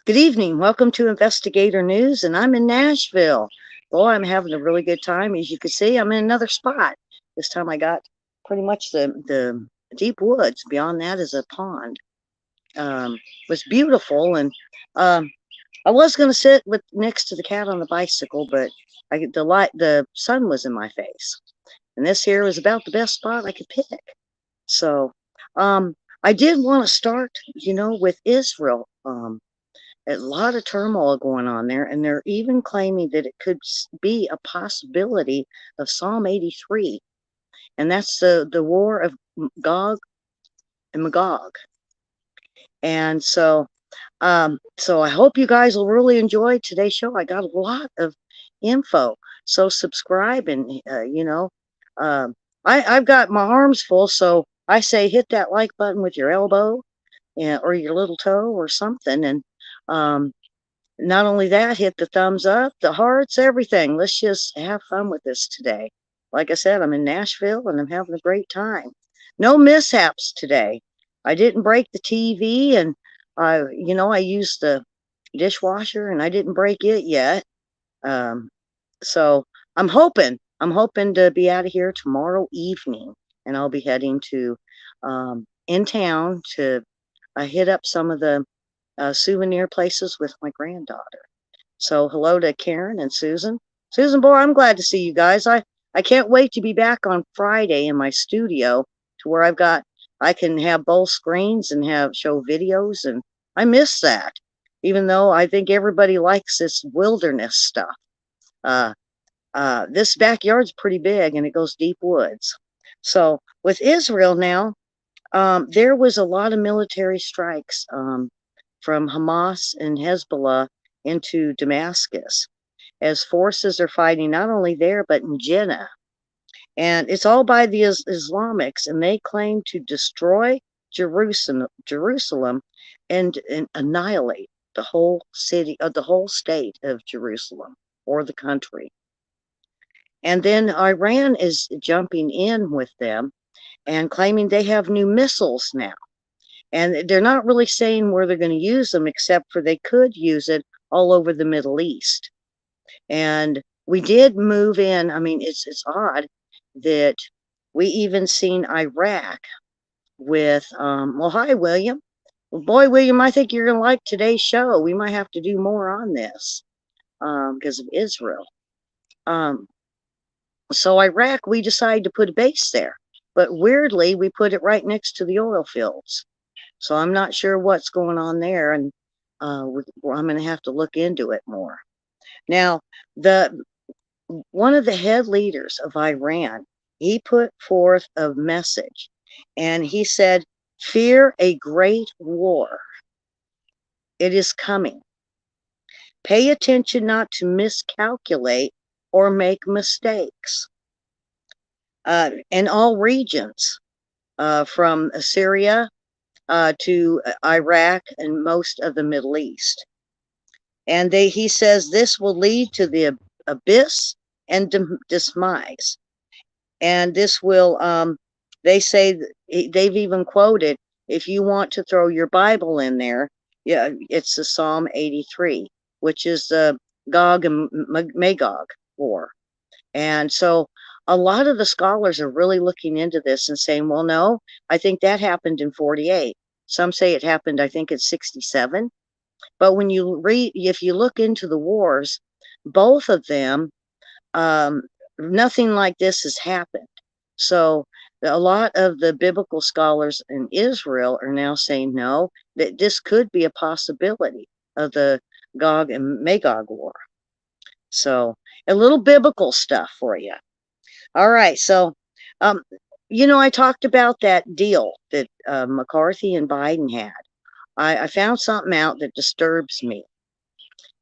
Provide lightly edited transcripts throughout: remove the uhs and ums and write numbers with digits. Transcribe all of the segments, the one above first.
Good evening. Welcome to Investigator News, and I'm in Nashville. Boy, I'm having a really good time. As you can see, I'm in another spot. This time I got pretty much the deep woods. Beyond that is a pond. It was beautiful, and um, I was going to sit with next to the cat on the bicycle, but the sun was in my face, and this here was about the best spot I could pick. So, um, I did want to start, with Israel. A lot of turmoil going on there, and they're even claiming that it could be a possibility of Psalm 83, and that's the war of Gog and Magog. And so I hope you guys will really enjoy today's show. I got a lot of info, so subscribe and um, I've got my arms full, so I say hit that like button with your elbow, or your little toe or something, and um, not only that, hit the thumbs up, the hearts, everything. Let's just have fun with this today. Like I said, I'm in Nashville and I'm having a great time. No mishaps today. I didn't break the TV, and I used the dishwasher and I didn't break it yet. Um, so I'm hoping to be out of here tomorrow evening, and I'll be heading to in town to hit up some of the souvenir places with my granddaughter. So hello to Karen and Susan. Susan, boy, I'm glad to see you guys. I can't wait to be back on Friday in my studio to where I can have both screens and have show videos, and I miss that. Even though I think everybody likes this wilderness stuff. Uh, this backyard's pretty big and it goes deep woods. So with Israel now, there was a lot of military strikes from Hamas and Hezbollah into Damascus, as forces are fighting not only there but in Jeddah. And it's all by the Islamics, and they claim to destroy Jerusalem and annihilate the whole city, the whole state of Jerusalem or the country. And then Iran is jumping in with them and claiming they have new missiles now. And they're not really saying where they're going to use them, except for they could use it all over the Middle East. And we did move in. I mean, it's odd that we even seen Iraq with, well, hi, William. Well, boy, William, I think you're going to like today's show. We might have to do more on this because of Israel. Um, so Iraq, we decided to put a base there. But weirdly, we put it right next to the oil fields. So I'm not sure what's going on there, and I'm going to have to look into it more. Now, the one of the head leaders of Iran, he put forth a message, and he said, "Fear a great war. It is coming. Pay attention not to miscalculate or make mistakes." In all regions, from Syria to Iraq and most of the Middle East. And he says this will lead to the abyss and demise. And this will, they say, they've even quoted, if you want to throw your Bible in there, yeah, it's the Psalm 83, which is the Gog and Magog war. And so a lot of the scholars are really looking into this and saying, well, no, I think that happened in 48. Some say it happened, I think, in 67. But when you read, if you look into the wars, both of them, um, nothing like this has happened. So a lot of the biblical scholars in Israel are now saying, no, that this could be a possibility of the Gog and Magog war. So a little biblical stuff for you. All right. So, um, I talked about that deal that McCarthy and Biden had. I found something out that disturbs me.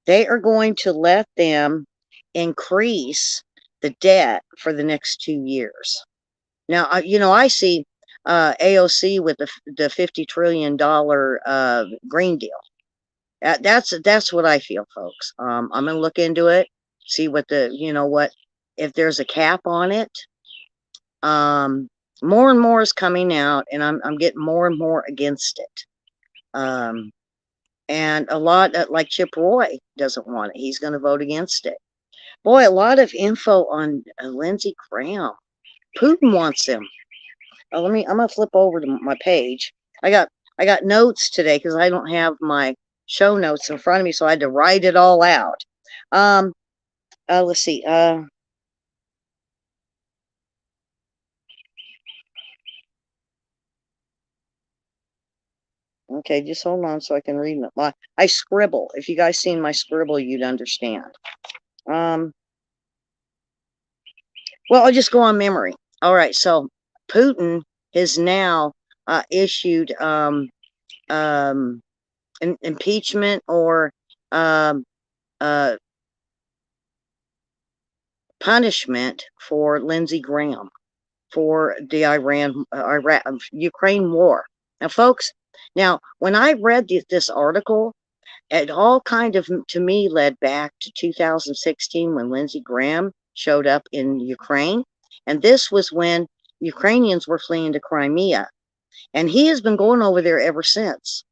They are going to let them increase the debt for the next 2 years. Now, I see AOC with the $50 trillion Green Deal. That's what I feel, folks. I'm gonna look into it, see what if there's a cap on it. More and more is coming out, and I'm getting more and more against it. Um, And a lot, like Chip Roy doesn't want it. He's going to vote against it. Boy, a lot of info on Lindsey Graham. Putin wants him. I'm gonna flip over to my page. I got I got notes today because I don't have my show notes in front of me, so I had to write it all out. Um, let's see. Okay, just hold on so I can read it. I scribble. If you guys seen my scribble, you'd understand. Um, well, I'll just go on memory. All right, so Putin has now issued um, impeachment or um, uh, punishment for Lindsey Graham for the Ukraine war. Now, folks, now when I read this article, it all kind of to me led back to 2016 when Lindsey Graham showed up in Ukraine, and this was when Ukrainians were fleeing to Crimea, and he has been going over there ever since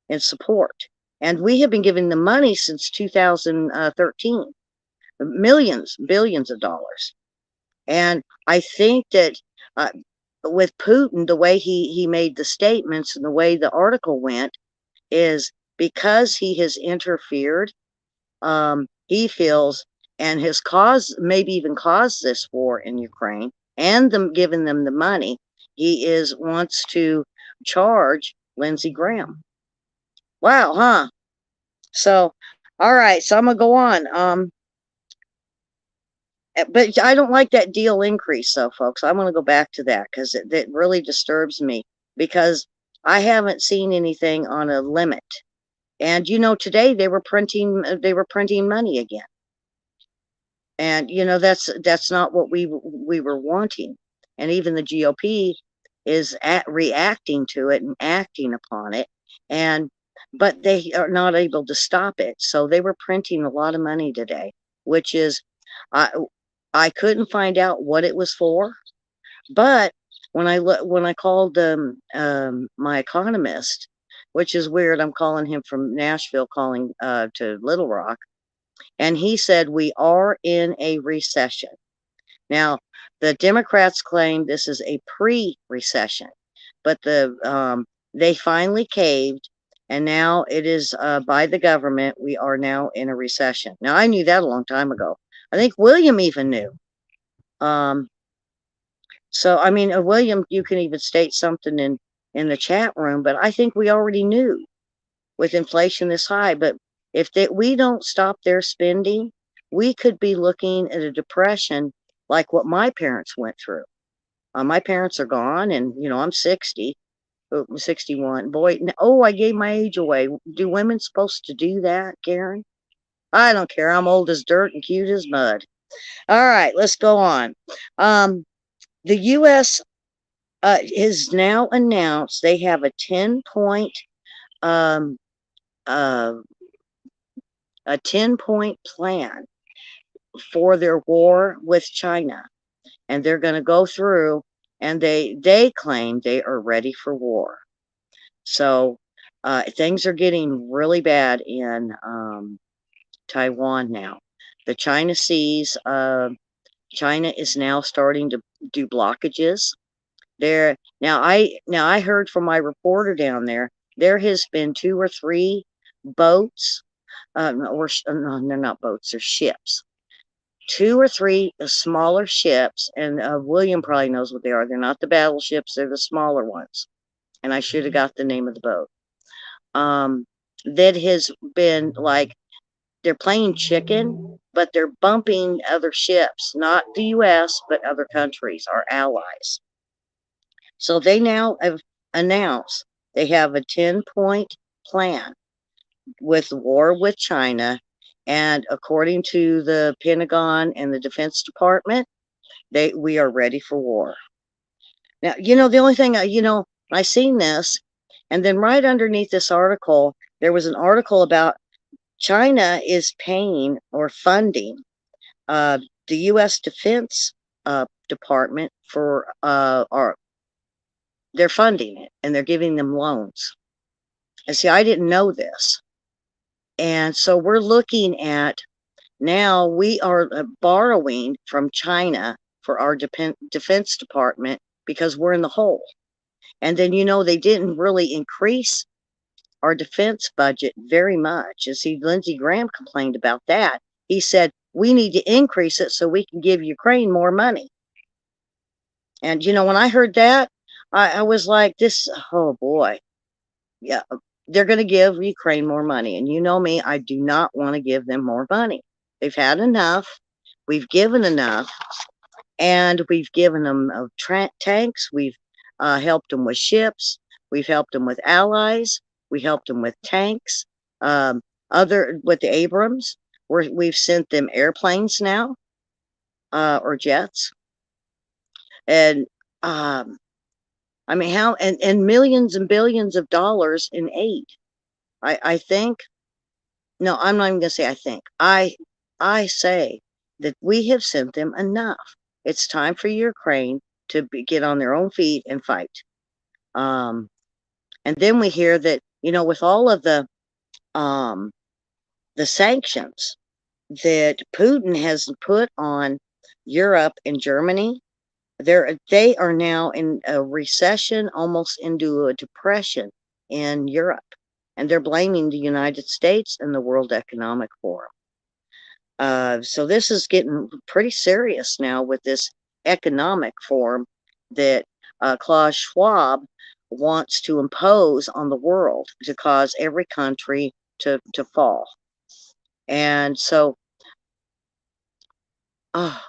in support. And we have been giving them money since 2013, millions, billions of dollars. And I think that uh, with Putin, the way he made the statements and the way the article went is because he has interfered, he feels, and has caused, maybe even caused this war in Ukraine, and them giving them the money, he is wants to charge Lindsey Graham. Wow, huh? So, all right, so I'm gonna go on. But I don't like that deal increase, though, folks. I'm going to go back to that because it really disturbs me because I haven't seen anything on a limit. And today they were printing money again, and that's not what we were wanting. And even the GOP is reacting to it and acting upon it, and but they are not able to stop it. So they were printing a lot of money today, which is, I I couldn't find out what it was for, but when I called my economist, which is weird, I'm calling him from Nashville, calling to Little Rock, and he said we are in a recession. Now, the Democrats claim this is a pre-recession, but they finally caved, and now it is by the government. We are now in a recession. Now, I knew that a long time ago. I think William even knew. Um, so, I mean, William, you can even state something in the chat room, but I think we already knew with inflation this high. But if we don't stop their spending, we could be looking at a depression like what my parents went through. My parents are gone, and I'm 60, 61. Boy, I gave my age away. Do women supposed to do that, Karen? I don't care. I'm old as dirt and cute as mud. All right, let's go on. The U.S. Has now announced they have a 10-point um, uh, a 10-point plan for their war with China, and they're going to go through, and they claim they are ready for war. So things are getting really bad in Taiwan now. The China Seas, China is now starting to do blockages there. Now I heard from my reporter down there. There has been 2 or 3 boats, no, they're not boats, they're ships. 2 or 3 smaller ships, and William probably knows what they are. They're not the battleships; they're the smaller ones. And I should have got the name of the boat. That has been like they're playing chicken, but they're bumping other ships, not the U.S., but other countries, our allies. So they now have announced they have a 10-point plan with war with China. And according to the Pentagon and the Defense Department, we are ready for war. Now, the only thing, I seen this, and then right underneath this article, there was an article about China is paying or funding the U.S. Defense Department for they're funding it, and they're giving them loans. And see, I didn't know this. And so we're looking at now we are borrowing from China for our Defense Department because we're in the hole. And then, they didn't really increase our defense budget very much. And see, Lindsey Graham complained about that. He said, we need to increase it so we can give Ukraine more money. And, when I heard that, I was like, oh boy, yeah, they're going to give Ukraine more money. And you know me, I do not want to give them more money. They've had enough. We've given enough. And we've given them tanks. We've helped them with ships. We've helped them with allies. We helped them with tanks. With the Abrams, we've sent them airplanes now, or jets. And I mean, how and millions and billions of dollars in aid. I think. No, I'm not even gonna say I think. I say that we have sent them enough. It's time for Ukraine to get on their own feet and fight. And then we hear that, with all of the sanctions that Putin has put on Europe and Germany, they are now in a recession, almost into a depression in Europe. And they're blaming the United States and the World Economic Forum. So this is getting pretty serious now with this economic forum that Klaus Schwab wants to impose on the world to cause every country to fall. And so, I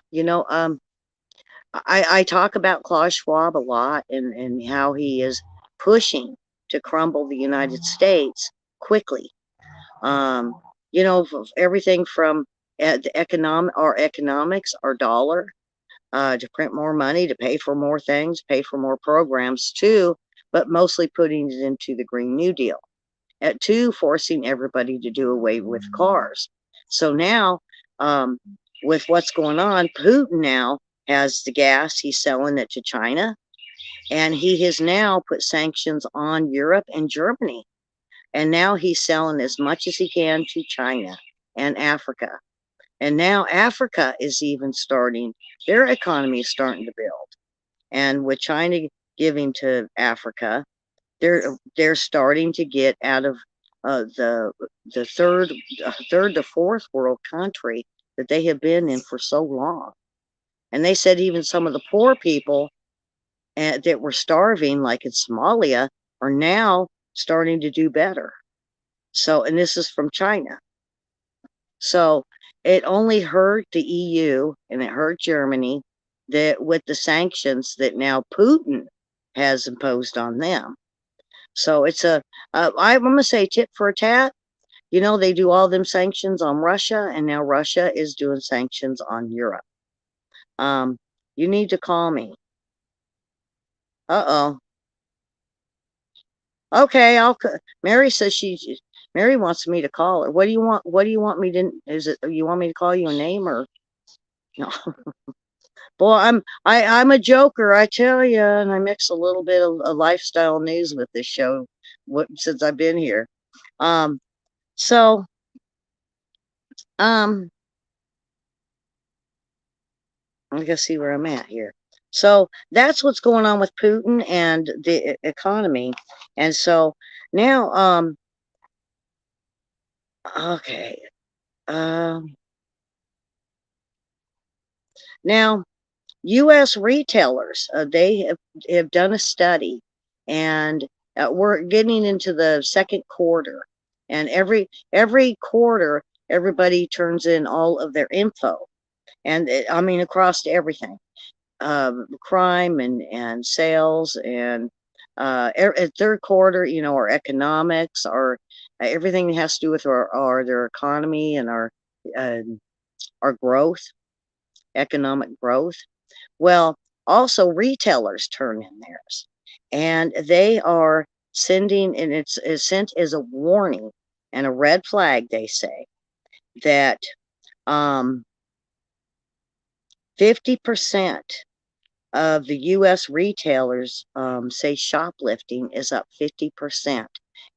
talk about Klaus Schwab a lot and how he is pushing to crumble the United States quickly. Everything from the economics, our dollar, to print more money, to pay for more things, pay for more programs too, but mostly putting it into the Green New Deal. At two, forcing everybody to do away with cars. So now, with what's going on, Putin now has the gas, he's selling it to China, and he has now put sanctions on Europe and Germany. And now he's selling as much as he can to China and Africa. And now Africa is even their economy is starting to build. And with China giving to Africa, they're starting to get out of the third to fourth world country that they have been in for so long. And they said even some of the poor people that were starving, like in Somalia, are now starting to do better. So, and this is from China. So it only hurt the EU and it hurt Germany that with the sanctions that now Putin has imposed on them. So it's I'm going to say tit for a tat. They do all them sanctions on Russia, and now Russia is doing sanctions on Europe. You need to call me. Uh-oh. Okay, Mary says Mary wants me to call her. What do you want? What do you want me to? You want me to call you a name or no? Boy, I'm a joker, I tell you, and I mix a little bit of lifestyle news with this show. Since I've been here, so I gotta see where I'm at here. So that's what's going on with Putin and the economy, and so now okay. Now, U.S. retailers, they have done a study, and we're getting into the second quarter, and every quarter, everybody turns in all of their info, and I mean across everything, crime and sales, and third quarter, our economics, everything that has to do with their economy and our growth, economic growth. Well, also retailers turn in theirs, and they are sending, and it's sent as a warning and a red flag. They say that 50% of the U.S. retailers say shoplifting is up 50%.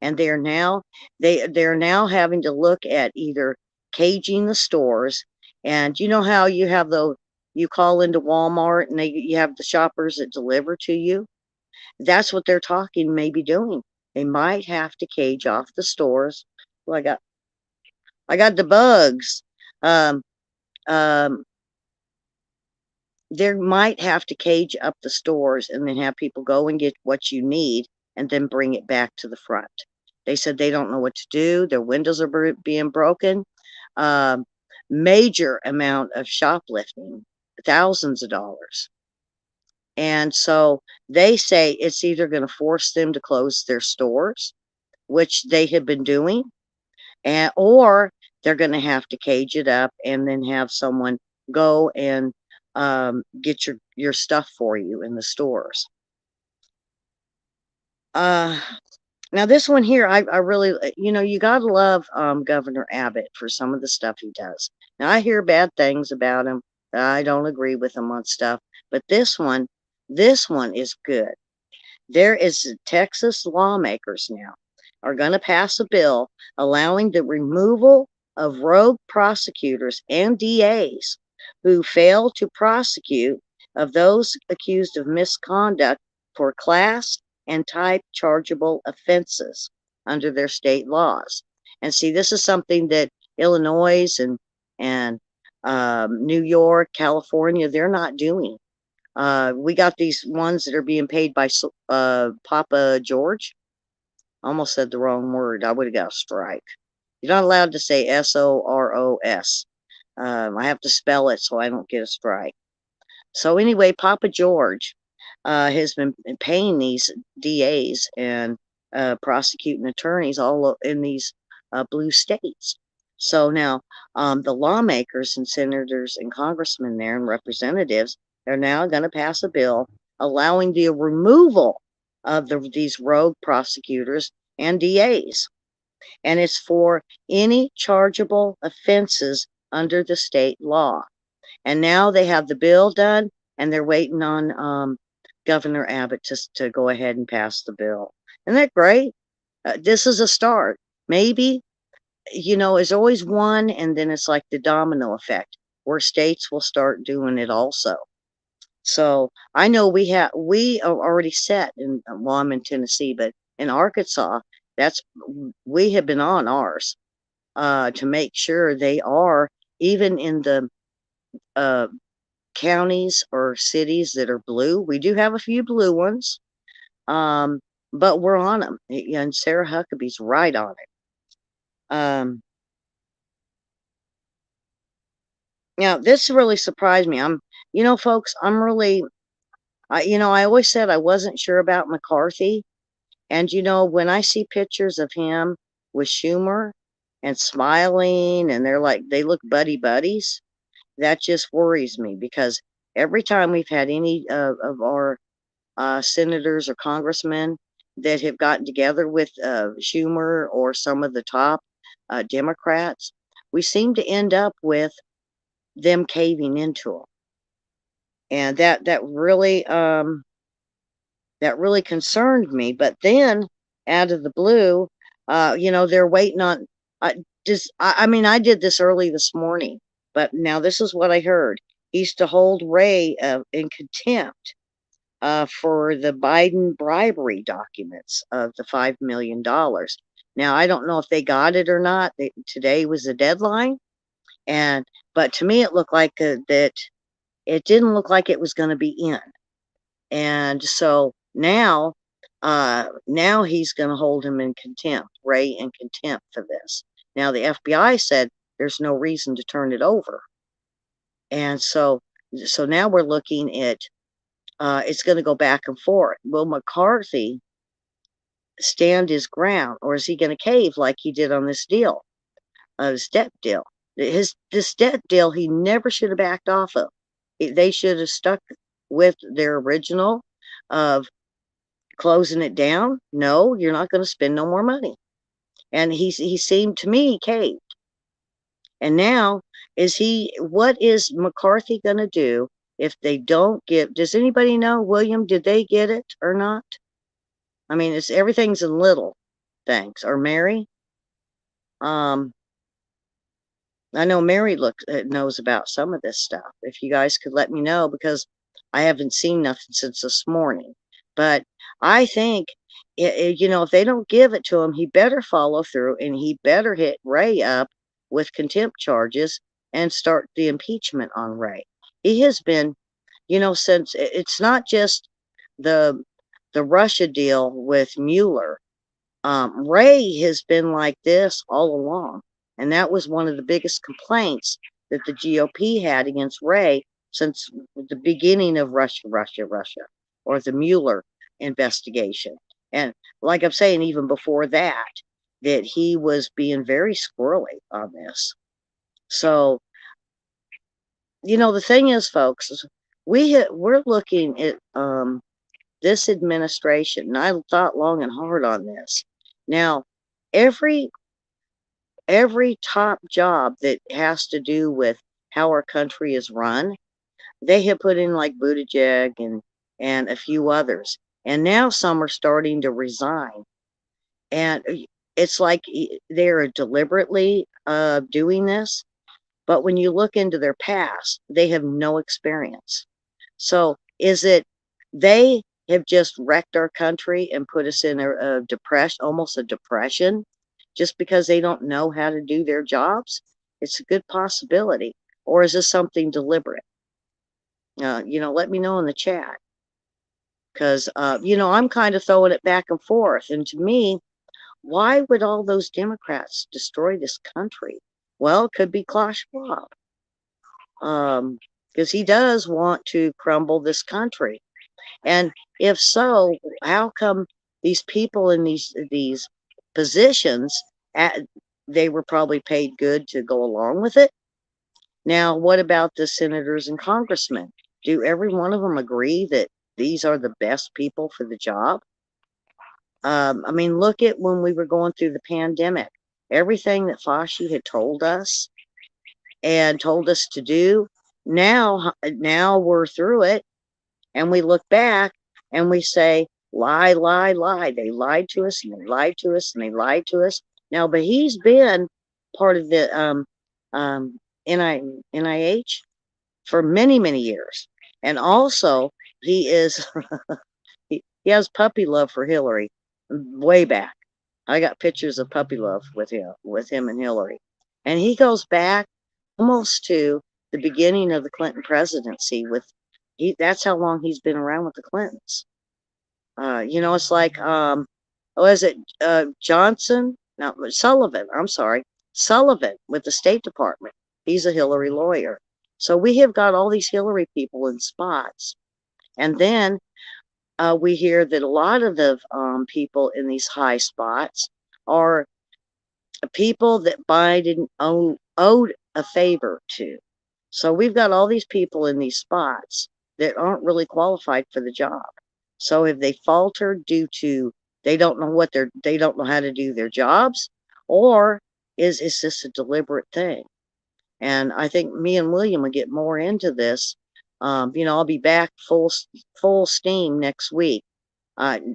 and they're now having to look at either caging the stores, and you know how you have the you call into Walmart and you have the shoppers that deliver to you. That's what they're talking maybe doing. They might have to cage off the stores. Well, I got the bugs. Um, um, there might have to cage up the stores and then have people go and get what you need and then bring it back to the front. They said they don't know what to do. Their windows are being broken. Um, Major amount of shoplifting, thousands of dollars. And so they say it's either going to force them to close their stores, which they have been doing, or they're going to have to cage it up and then have someone go and get your stuff for you in the stores. Uh, Now this one here, I really, you gotta love Governor Abbott for some of the stuff he does. Now I hear bad things about him. I don't agree with him on stuff, but this one is good. There is Texas lawmakers now are going to pass a bill allowing the removal of rogue prosecutors and DAs who fail to prosecute of those accused of misconduct for class and type chargeable offenses under their state laws. And see, this is something that Illinois and New York, California, they're not doing. We got these ones that are being paid by Papa George. Almost said the wrong word. I would have got a strike. You're not allowed to say SOROS. I have to spell it so I don't get a strike. So anyway, Papa George has been paying these DAs and prosecuting attorneys all in these blue states. So now the lawmakers and senators and congressmen there and representatives are now going to pass a bill allowing the removal of these rogue prosecutors and DAs. And it's for any chargeable offenses under the state law. And now they have the bill done, and they're waiting on Governor Abbott to go ahead and pass the bill. Isn't that great? This is a start. Maybe, there's always one, and then it's like the domino effect where states will start doing it also. So I know we are already set in, well, I'm in Tennessee, but in Arkansas, we have been on ours to make sure they are, even in the uh, counties or cities that are blue. We do have a few blue ones, but we're on them. And Sarah Huckabee's right on it. Now, this really surprised me. Folks, I'm really, I always said I wasn't sure about McCarthy. And, when I see pictures of him with Schumer and smiling and they look buddy buddies, that just worries me because every time we've had any of our senators or congressmen that have gotten together with Schumer or some of the top Democrats, we seem to end up with them caving into them. And that really concerned me. But then out of the blue, they're waiting on I did this early this morning, but now this is what I heard. He's to hold Ray in contempt for the Biden bribery documents of the $5 million. Now, I don't know if they got it or not. Today was the deadline. But to me, it looked like that it didn't look like it was going to be in. And so now he's going to hold him in contempt, Ray in contempt for this. Now, the FBI said there's no reason to turn it over. And so now we're looking at it's going to go back and forth. Will McCarthy stand his ground, or is he going to cave like he did on this deal, his debt deal? This debt deal he never should have backed off of. They should have stuck with their original of closing it down. No, you're not going to spend no more money. And he seemed to me caved. And now what is McCarthy going to do if they don't give? Does anybody know, William, did they get it or not? I mean, everything's in little. Thanks. Or Mary? Um, I know Mary knows about some of this stuff. If you guys could let me know, because I haven't seen nothing since this morning. But I think, if they don't give it to him, he better follow through and he better hit Ray up with contempt charges and start the impeachment on Ray. He has been, since it's not just the Russia deal with Mueller. Ray has been like this all along, and that was one of the biggest complaints that the GOP had against Ray since the beginning of Russia, or the Mueller investigation. And like I'm saying, even before that, that he was being very squirrely on this. So, the thing is, folks, we're looking at this administration, and I thought long and hard on this. Now, every top job that has to do with how our country is run, they have put in like Buttigieg and a few others, and now some are starting to resign, and it's like they're deliberately doing this. But when you look into their past, they have no experience. So is it they have just wrecked our country and put us in a depression, almost a depression, just because they don't know how to do their jobs? It's a good possibility. Or is this something deliberate? Let me know in the chat. Because, I'm kind of throwing it back and forth. And to me, why would all those Democrats destroy this country? Well, it could be Klaus Schwab. Because he does want to crumble this country. And if so, how come these people in these positions, they were probably paid good to go along with it? Now, what about the senators and congressmen? Do every one of them agree that these are the best people for the job? I mean, look at when we were going through the pandemic. Everything that Fauci had told us and told us to do, now we're through it, and we look back and we say, lie, lie, lie. They lied to us and they lied to us and they lied to us. Now, but he's been part of the NIH for many, many years. And also, he is, he has puppy love for Hillary way back. I got pictures of puppy love with him and Hillary. And he goes back almost to the beginning of the Clinton presidency that's how long he's been around with the Clintons. It's like, is it Johnson? No, Sullivan. I'm sorry. Sullivan with the State Department. He's a Hillary lawyer. So we have got all these Hillary people in spots. And then we hear that a lot of the people in these high spots are people that Biden owed a favor to. So we've got all these people in these spots that aren't really qualified for the job. So if they faltered due to they don't know how to do their jobs, or is this a deliberate thing? And I think me and William will get more into this. I'll be back full steam next week.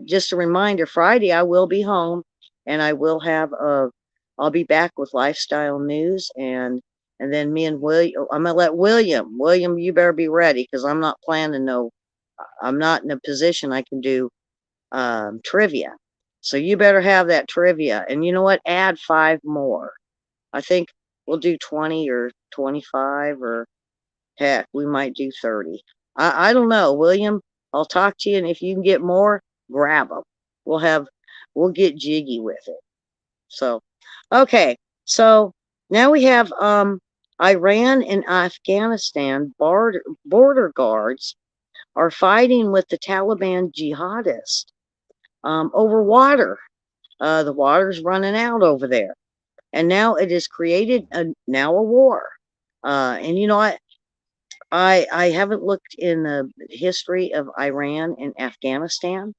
Just a reminder, Friday I will be home, and I'll be back with lifestyle news, and then me and William, I'm gonna let William, you better be ready, because I'm not in a position I can do trivia. So you better have that trivia. And you know what? Add 5 more. I think we'll do 20 or 25, or heck, we might do 30. I don't know, William. I'll talk to you, and if you can get more, grab them. We'll get jiggy with it. So, okay. So now we have Iran and Afghanistan border guards are fighting with the Taliban jihadists over water. The water's running out over there, and now it has created a war. And I haven't looked in the history of Iran and Afghanistan,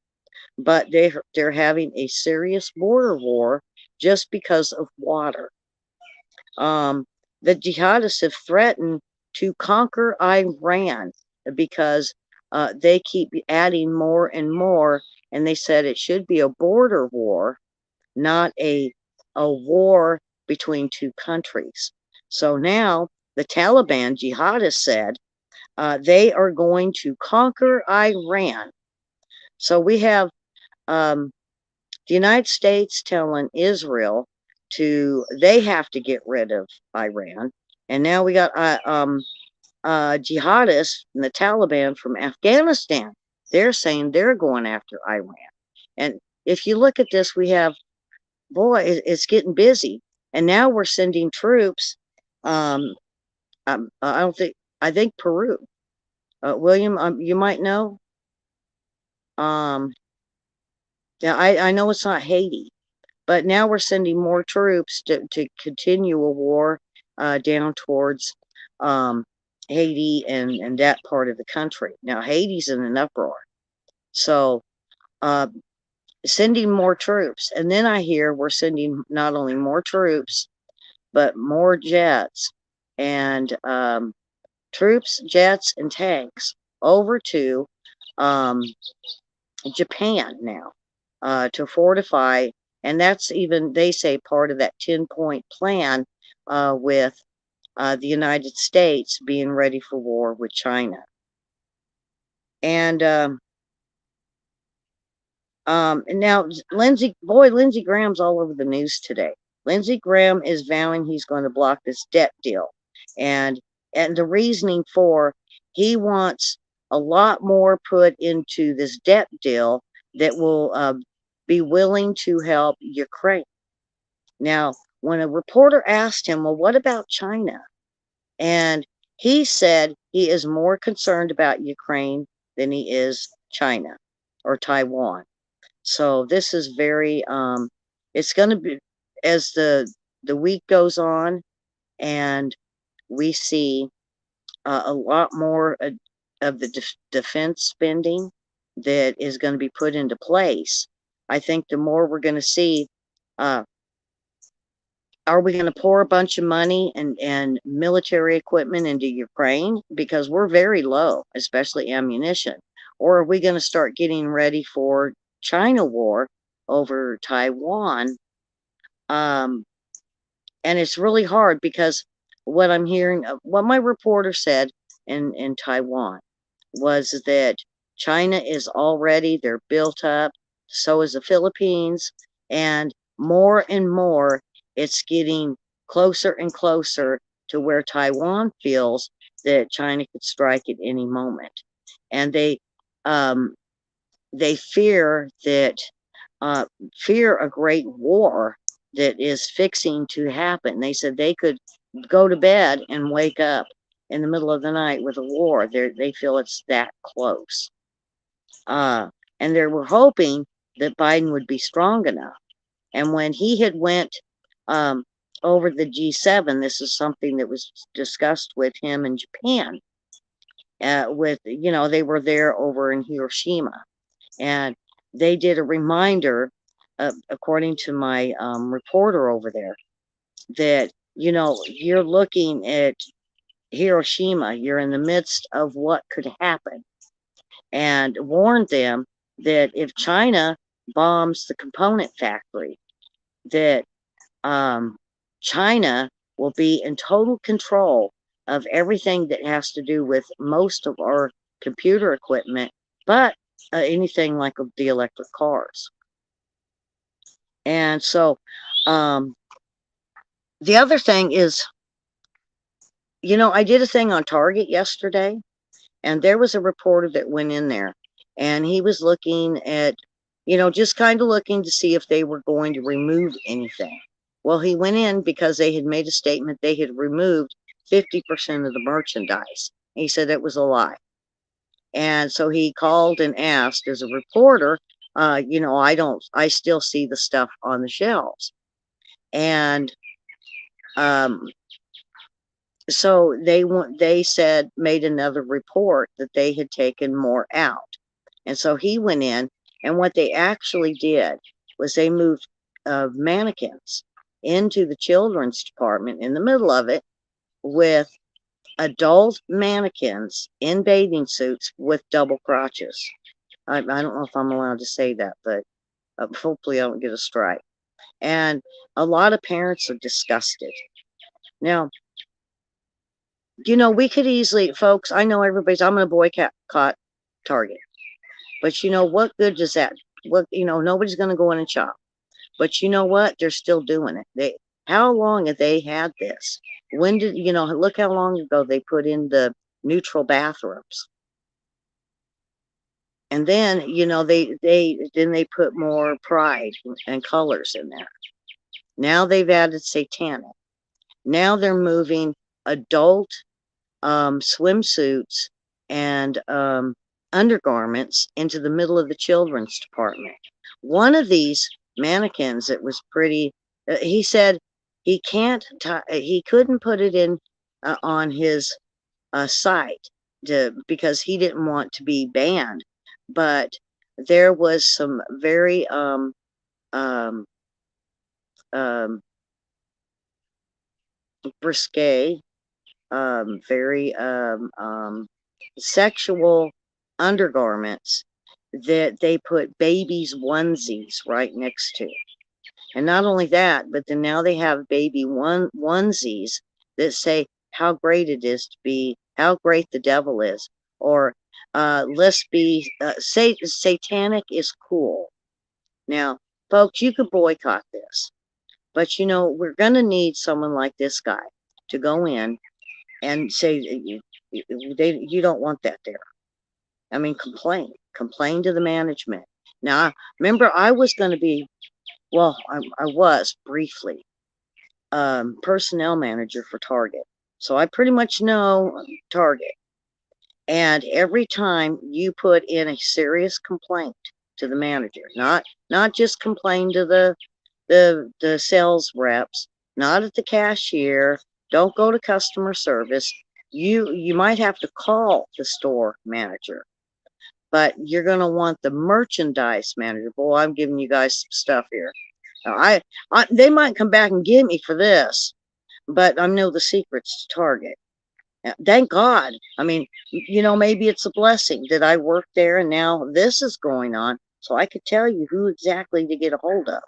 but they're having a serious border war just because of water. The jihadists have threatened to conquer Iran because they keep adding more and more, and they said it should be a border war not a war between two countries. So now the Taliban jihadists said they are going to conquer Iran. So we have um, the United States telling Israel they have to get rid of Iran. And now we got jihadists and the Taliban from Afghanistan. They're saying they're going after Iran. And if you look at this, we have, boy, it's getting busy. And now we're sending troops. Um, I don't think, I think Peru. William, you might know. Um, yeah, I know it's not Haiti, but now we're sending more troops to continue a war down towards um, Haiti and that part of the country. Now, Haiti's in an uproar. So, uh, sending more troops. And then I hear we're sending not only more troops, but more jets and troops, jets, and tanks over to um, Japan now to fortify. And that's even, they say, part of that 10-point plan with the United States being ready for war with China. And now Lindsey Graham's all over the news today. Lindsey Graham is vowing he's going to block this debt deal. And the reasoning for, he wants a lot more put into this debt deal that will be willing to help Ukraine. Now, when a reporter asked him, well, what about China? And he said he is more concerned about Ukraine than he is China or Taiwan. So this is very it's going to be, as the week goes on and we see a lot more of the defense spending that is going to be put into place. I think the more we're going to see, uh, are we going to pour a bunch of money and military equipment into Ukraine? Because we're very low, especially ammunition. Or are we going to start getting ready for China war over Taiwan? Um, and it's really hard because what I'm hearing, what my reporter said in Taiwan was that China is already, they're built up, so is the Philippines, and more it's getting closer and closer to where Taiwan feels that China could strike at any moment. And um, they fear that fear a great war that is fixing to happen. They said they could go to bed and wake up in the middle of the night with a war. They feel it's that close. And they were hoping that Biden would be strong enough. And when he had went um, over the G7, this is something that was discussed with him in Japan. They were there over in Hiroshima, and they did a reminder, according to my reporter over there, that you're looking at Hiroshima, you're in the midst of what could happen, and warned them that if China bombs the component factory, that China will be in total control of everything that has to do with most of our computer equipment, but anything like the electric cars. And so the other thing is, I did a thing on Target yesterday, and there was a reporter that went in there, and he was looking at, just kind of looking to see if they were going to remove anything. Well, he went in because they had made a statement they had removed 50% of the merchandise. He said it was a lie. And so he called and asked, as a reporter, I still see the stuff on the shelves. And so they said, made another report that they had taken more out. And so he went in, and what they actually did was they moved mannequins into the children's department in the middle of it with adult mannequins in bathing suits with double crotches. I don't know if I'm allowed to say that, but hopefully I don't get a strike. And a lot of parents are disgusted. Now, we could easily, folks, I know I'm going to boycott Target. But what good does that? Nobody's going to go in and shop. But you know what? They're still doing it. How long have they had this? When did, look how long ago they put in the neutral bathrooms. And then, they put more pride and colors in there. Now they've added satanic. Now they're moving adult swimsuits and undergarments into the middle of the children's department. One of these mannequins, it was pretty. He said he couldn't put it in on his site because he didn't want to be banned. But there was some very um, risque, very sexual undergarments that they put babies' onesies right next to. And not only that, but then now they have baby onesies that say how great it is to be, how great the devil is, or let's be, satanic is cool. Now, folks, you could boycott this, but we're going to need someone like this guy to go in and say you don't want that there. I mean, complain to the management. Now, remember, I was going to be, well, I was briefly personnel manager for Target. So I pretty much know Target. And every time you put in a serious complaint to the manager, not just complain to the sales reps, not at the cashier, don't go to customer service. You might have to call the store manager, but you're going to want the merchandise manager. Boy, I'm giving you guys some stuff here. Now, they might come back and get me for this, but I know the secrets to Target. Thank God. I mean, maybe it's a blessing that I work there and now this is going on, so I could tell you who exactly to get a hold of.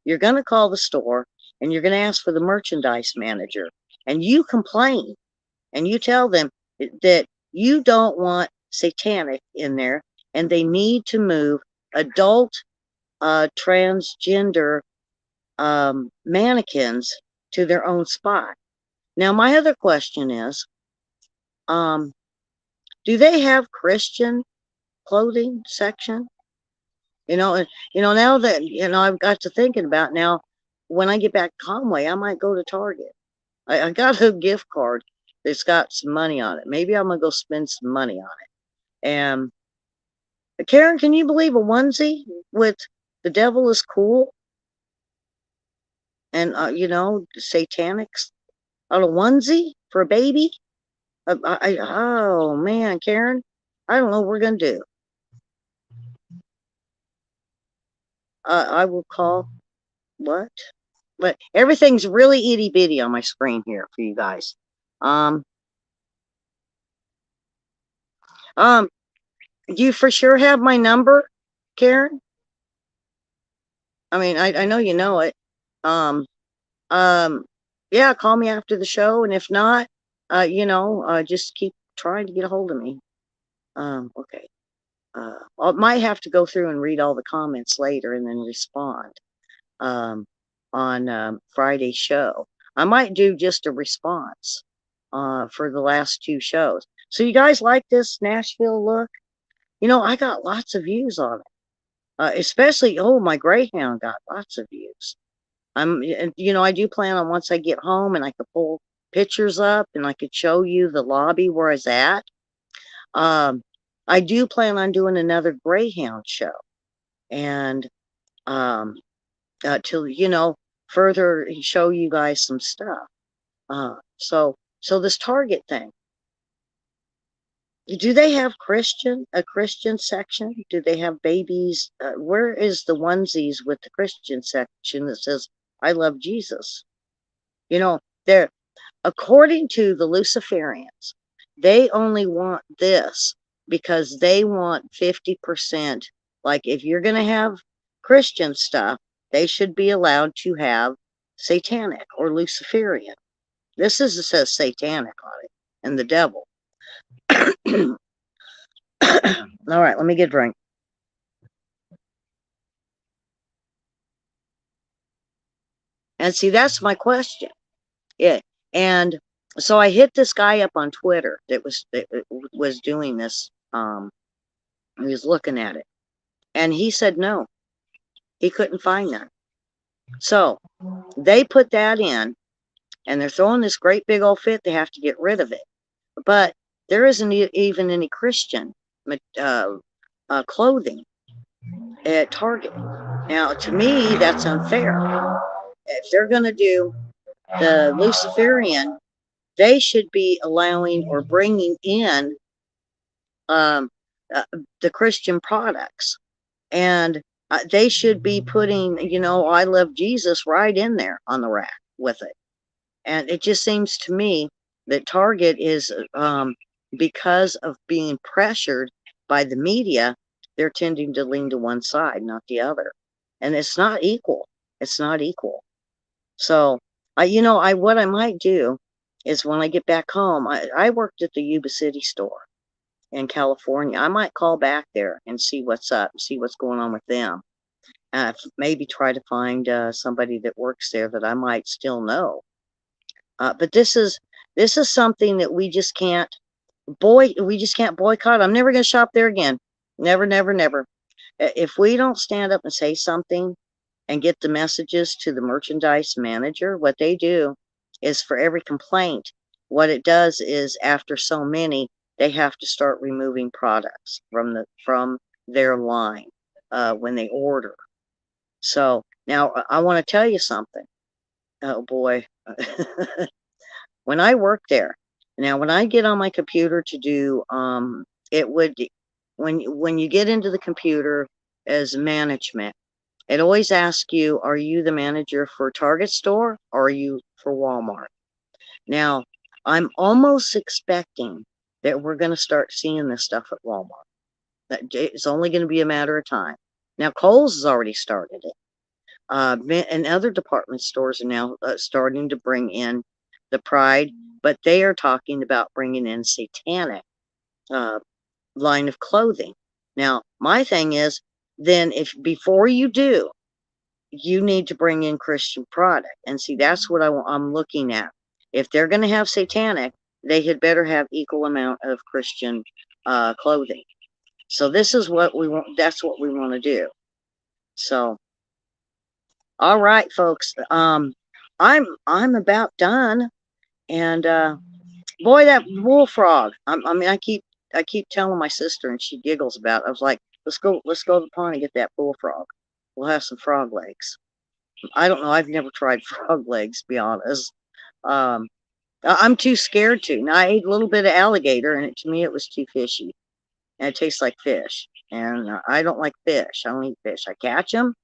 You're going to call the store and you're going to ask for the merchandise manager, and you complain and you tell them that you don't want satanic in there and they need to move adult transgender mannequins to their own spot. Now, my other question is, do they have Christian clothing section? Now that, I've got to thinking about now, when I get back to Conway, I might go to Target. I got a gift card that's got some money on it. Maybe I'm going to go spend some money on it. And Karen, can you believe a onesie with the devil is cool? And, satanics on a onesie for a baby? Oh, man, Karen, I don't know what we're going to do. I will call, what? But everything's really itty bitty on my screen here for you guys. Do you for sure have my number, Karen? I mean, I know you know it. Yeah, call me after the show, and if not, just keep trying to get a hold of me. Okay. I might have to go through and read all the comments later and then respond on Friday's show. I might do just a response for the last two shows. So you guys like this Nashville look? I got lots of views on it. Especially, my Greyhound got lots of views. I do plan on, once I get home and I could pull pictures up and I could show you the lobby where I was at. I do plan on doing another Greyhound show, and to further show you guys some stuff. So this Target thing. Do they have a Christian section? Do they have babies? Where is the onesies with the Christian section that says I love Jesus? They're, according to the Luciferians, they only want this because they want 50%. Like, if you're going to have Christian stuff, they should be allowed to have satanic or Luciferian. This is, it says satanic on it, and the devil. All right, let me get a drink. And see, that's my question. Yeah. And so I hit this guy up on Twitter that was doing this. He was looking at it, and he said no, he couldn't find none. So they put that in, and they're throwing this great big old fit. They have to get rid of it, but there isn't even any Christian clothing at Target. Now, to me, that's unfair. If they're going to do the Luciferian, they should be allowing or bringing in um, uh, the Christian products. And they should be putting, I love Jesus right in there on the rack with it. And it just seems to me that Target is, because of being pressured by the media, they're tending to lean to one side, not the other. And it's not equal. It's not equal. So, what I might do is when I get back home, I worked at the Yuba City store in California. I might call back there and see what's up, see what's going on with them. Maybe try to find somebody that works there that I might still know. But this is something that we just can't boycott. I'm never going to shop there again. Never, never, never. If we don't stand up and say something and get the messages to the merchandise manager, what they do is for every complaint, what it does is after so many, they have to start removing products from their line when they order. So now I want to tell you something. Oh boy. When I worked there, now when I get on my computer to do it would when you get into the computer as management, it always asks you, are you the manager for Target store or are you for Walmart? Now, I'm almost expecting that we're going to start seeing this stuff at Walmart. That it's only going to be a matter of time. Now, Kohl's has already started it. And other department stores are now starting to bring in the Pride, but they are talking about bringing in satanic line of clothing. Now, my thing is, then if before you do, you need to bring in Christian product. And see, that's what I'm looking at. If they're going to have satanic, they had better have equal amount of Christian clothing. So this is what we want. That's what we want to do. So, all right, folks. I'm about done. And boy, that bullfrog. I keep telling my sister, and she giggles about it. I was like, let's go to the pond and get that bullfrog. We'll have some frog legs. I don't know. I've never tried frog legs, to be honest. I'm too scared to. Now, I ate a little bit of alligator, and to me, it was too fishy. And it tastes like fish. And I don't like fish. I don't eat fish. I catch them,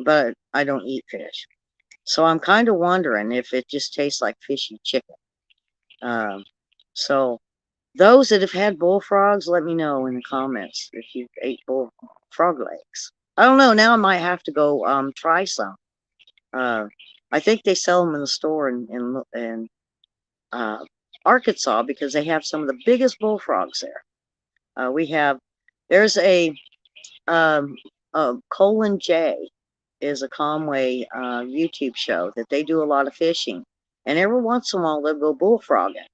but I don't eat fish. So I'm kind of wondering if it just tastes like fishy chicken. So those that have had bullfrogs, let me know in the comments if you ate frog legs. I don't know. Now I might have to go try some. I think they sell them in the store in Arkansas because they have some of the biggest bullfrogs there. There's a Colin J is a Conway YouTube show that they do a lot of fishing, and every once in a while they'll go bullfrogging,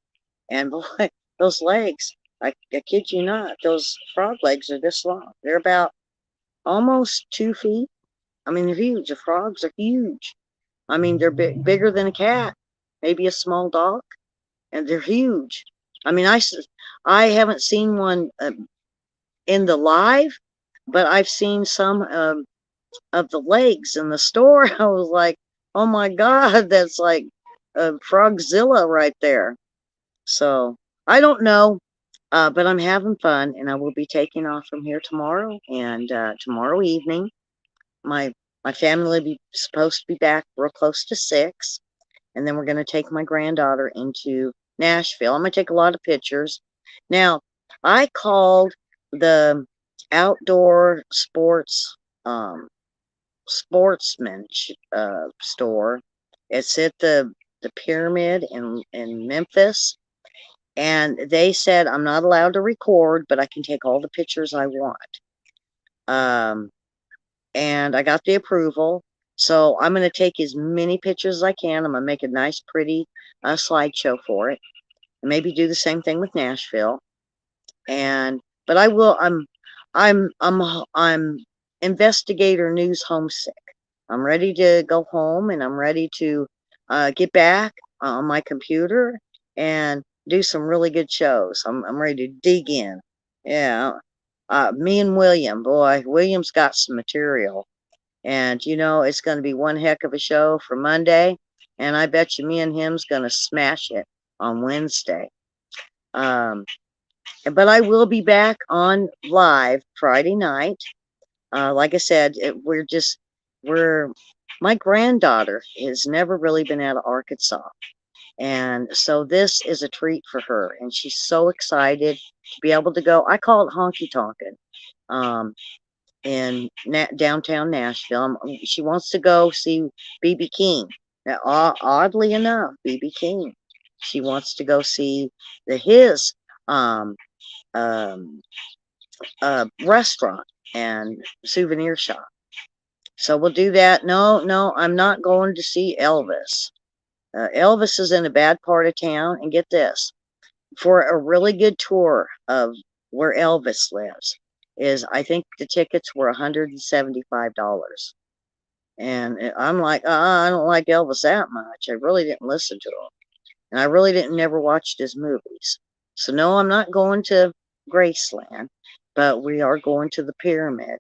and boy, those legs, I kid you not, those frog legs are this long. They're about almost 2 feet. I mean, they're huge. The frogs are huge. I mean, they're bigger than a cat, maybe a small dog, and they're huge. I mean, I haven't seen one in the live, but I've seen some of the legs in the store. I was like, oh my God, that's like a Frogzilla right there. So I don't know, but I'm having fun, and I will be taking off from here tomorrow. And tomorrow evening, my family will be supposed to be back real close to 6, and then we're going to take my granddaughter into Nashville. I'm going to take a lot of pictures. Now, I called the outdoor sports sportsman store. It's at the Pyramid in Memphis, and they said I'm not allowed to record, but I can take all the pictures I want. And I got the approval, so I'm going to take as many pictures as I can. I'm going to make a nice, pretty slideshow for it, and maybe do the same thing with Nashville. But I will. I'm investigator news homesick. I'm ready to go home, and I'm ready to get back on my computer and do some really good shows. I'm ready to dig in. Yeah, me and William, boy, William's got some material, and it's going to be one heck of a show for Monday, and I bet you me and him's going to smash it on Wednesday. But I will be back on live Friday night. Like I said, my granddaughter has never really been out of Arkansas. And so this is a treat for her. And she's so excited to be able to go. I call it honky tonkin' in downtown Nashville. She wants to go see B.B. King. Now, oddly enough, B.B. King. She wants to go see his um, restaurant and souvenir shop. So we'll do that. No, I'm not going to see Elvis. Elvis is in a bad part of town, and get this, for a really good tour of where Elvis lives, I think the tickets were $175. And I'm like, I don't like Elvis that much. I really didn't listen to him. And I really didn't never watched his movies. So no, I'm not going to Graceland, but we are going to the Pyramid.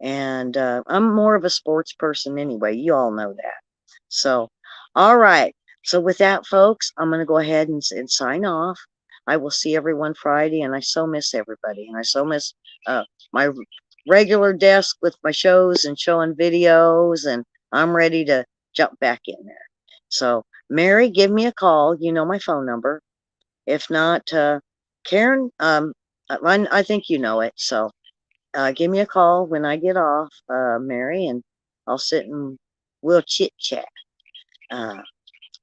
And I'm more of a sports person anyway. You all know that. So, all right. So with that, folks, I'm going to go ahead and sign off. I will see everyone Friday, and I so miss everybody. And I so miss my regular desk with my shows and showing videos, and I'm ready to jump back in there. So, Mary, give me a call. You know my phone number. If not, Karen, I think you know it. So give me a call when I get off, Mary, and I'll sit and we'll chit chat.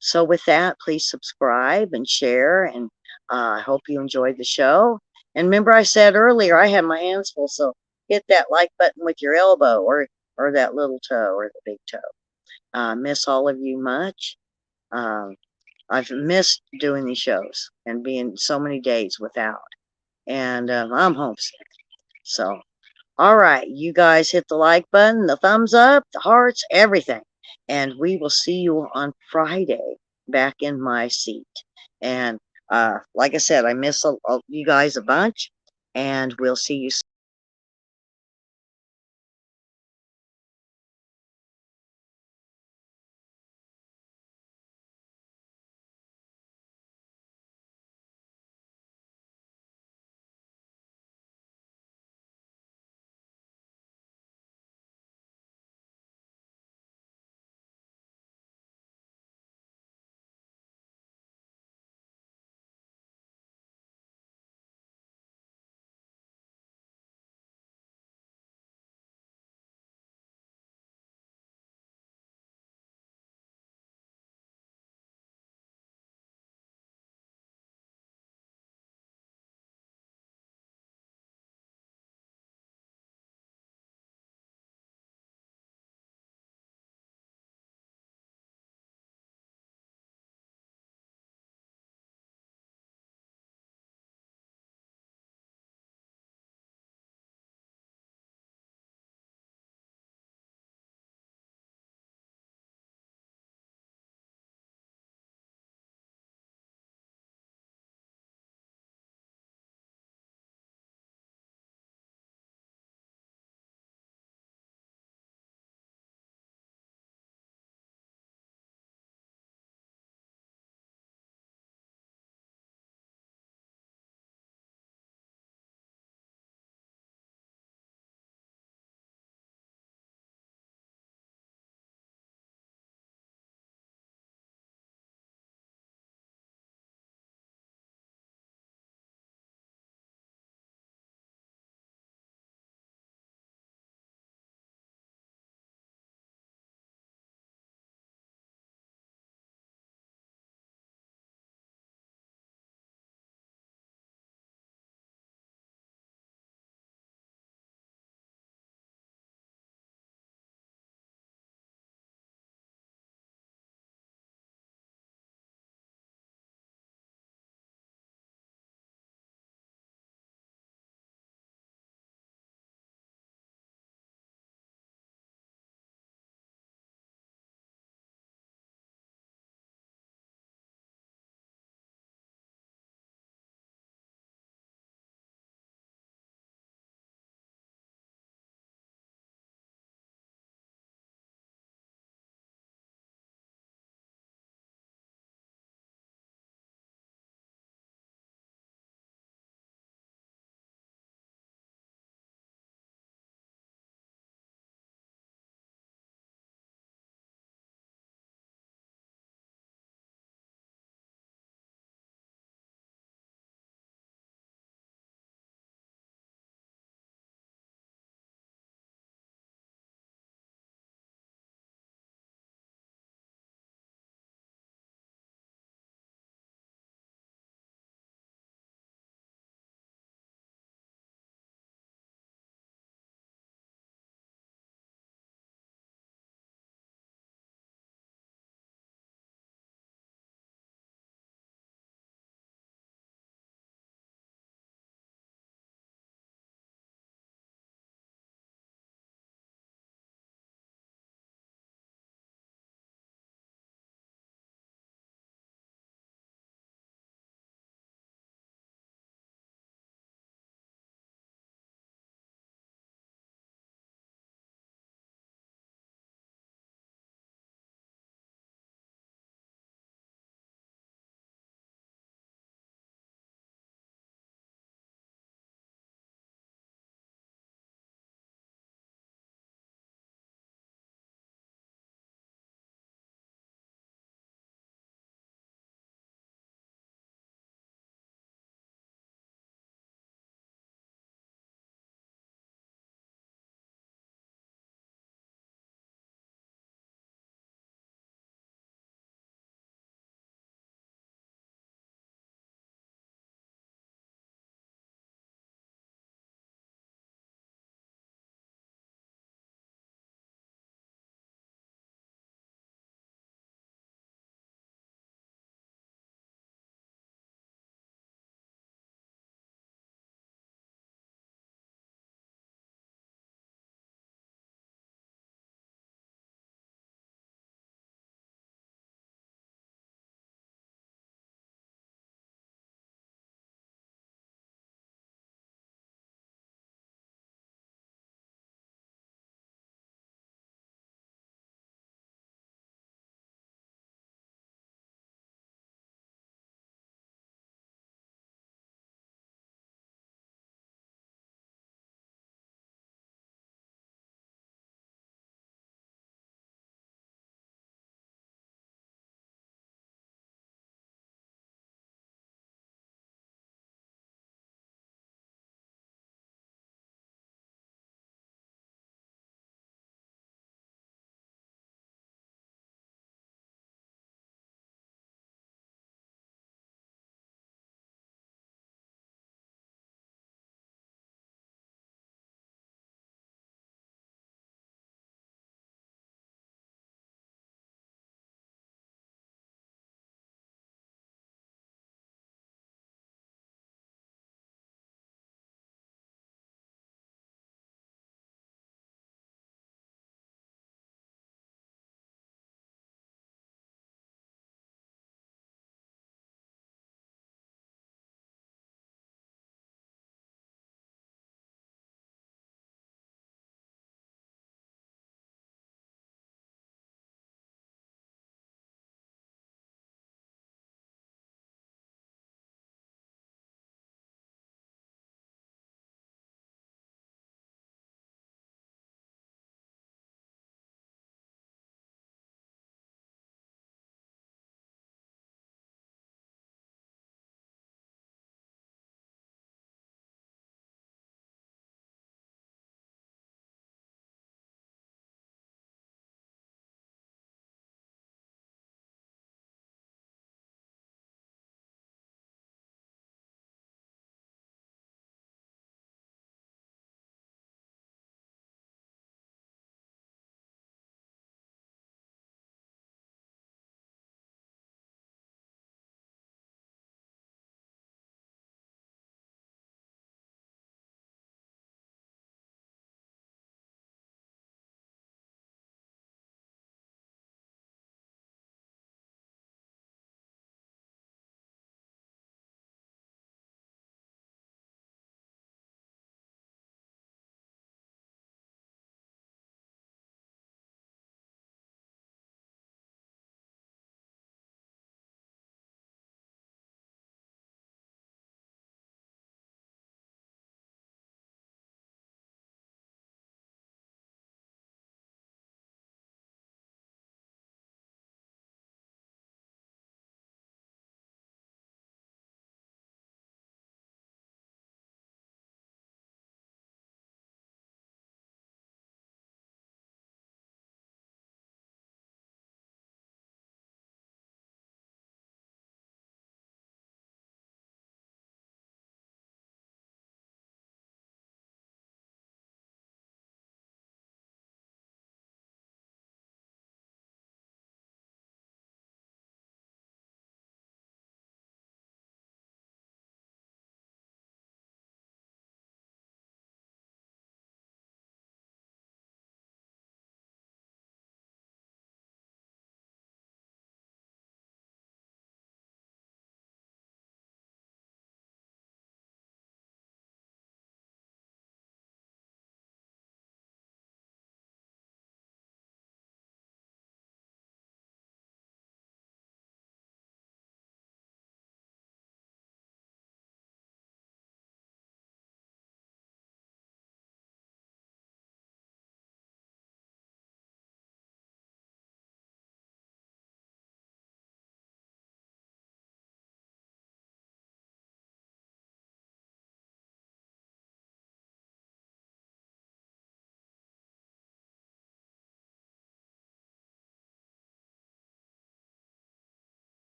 So with that, please subscribe and share, and I hope you enjoyed the show. And remember, I said earlier I had my hands full, so hit that like button with your elbow or that little toe or the big toe. Miss all of you much. I've missed doing these shows and being so many days without, and I'm homesick. So, all right, you guys hit the like button, the thumbs up, the hearts, everything, and we will see you on Friday back in my seat. And like I said, I miss you guys a bunch, and we'll see you soon.